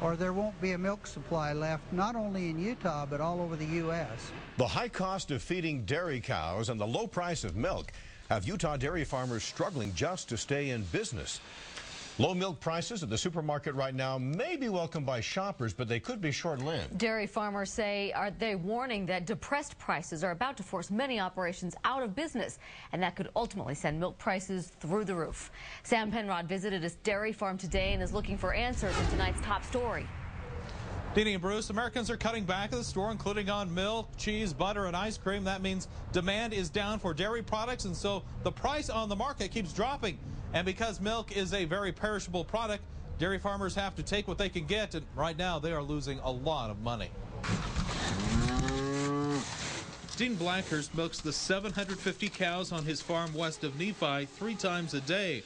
or there won't be a milk supply left, not only in Utah, but all over the U.S. The high cost of feeding dairy cows and the low price of milk have Utah dairy farmers struggling just to stay in business. Low milk prices at the supermarket right now may be welcomed by shoppers, but they could be short-lived. Dairy farmers say are they warning that depressed prices are about to force many operations out of business, and that could ultimately send milk prices through the roof. Sam Penrod visited a dairy farm today and is looking for answers in tonight's top story. Deanie and Bruce, Americans are cutting back at the store, including on milk, cheese, butter, and ice cream. That means demand is down for dairy products, and so the price on the market keeps dropping. And because milk is a very perishable product, dairy farmers have to take what they can get, and right now they are losing a lot of money. Dean Blackhurst milks the 750 cows on his farm west of Nephi 3 times a day.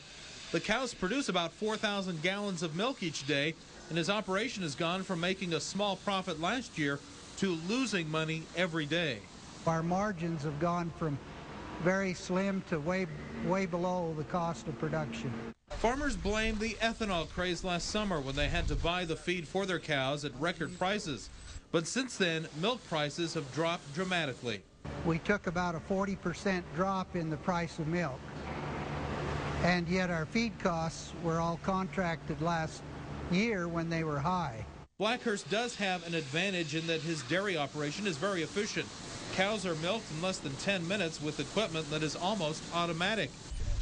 The cows produce about 4,000 gallons of milk each day, and his operation has gone from making a small profit last year to losing money every day. Our margins have gone from very slim to way below the cost of production. Farmers blame the ethanol craze last summer when they had to buy the feed for their cows at record prices. But since then, milk prices have dropped dramatically. We took about a 40% drop in the price of milk, and yet our feed costs were all contracted last year when they were high. Blackhurst does have an advantage in that his dairy operation is very efficient. Cows are milked in less than 10 minutes with equipment that is almost automatic.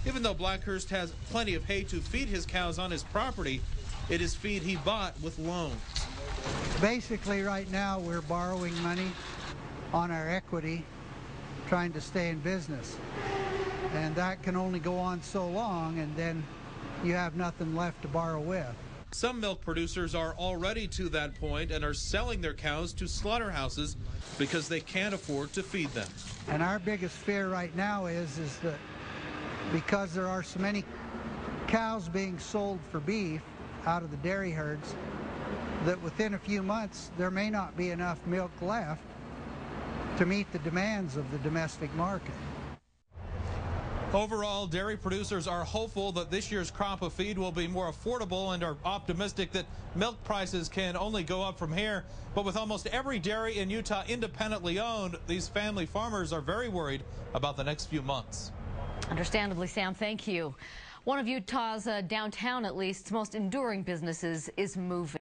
Even though Blackhurst has plenty of hay to feed his cows on his property, it is feed he bought with loans. Basically, right now, we're borrowing money on our equity, trying to stay in business. And that can only go on so long, and then you have nothing left to borrow with. Some milk producers are already to that point and are selling their cows to slaughterhouses because they can't afford to feed them. And our biggest fear right now is that because there are so many cows being sold for beef out of the dairy herds, that within a few months there may not be enough milk left to meet the demands of the domestic market. Overall, dairy producers are hopeful that this year's crop of feed will be more affordable and are optimistic that milk prices can only go up from here. But with almost every dairy in Utah independently owned, these family farmers are very worried about the next few months. Understandably, Sam, thank you. One of Utah's downtown, at least, most enduring businesses is moving.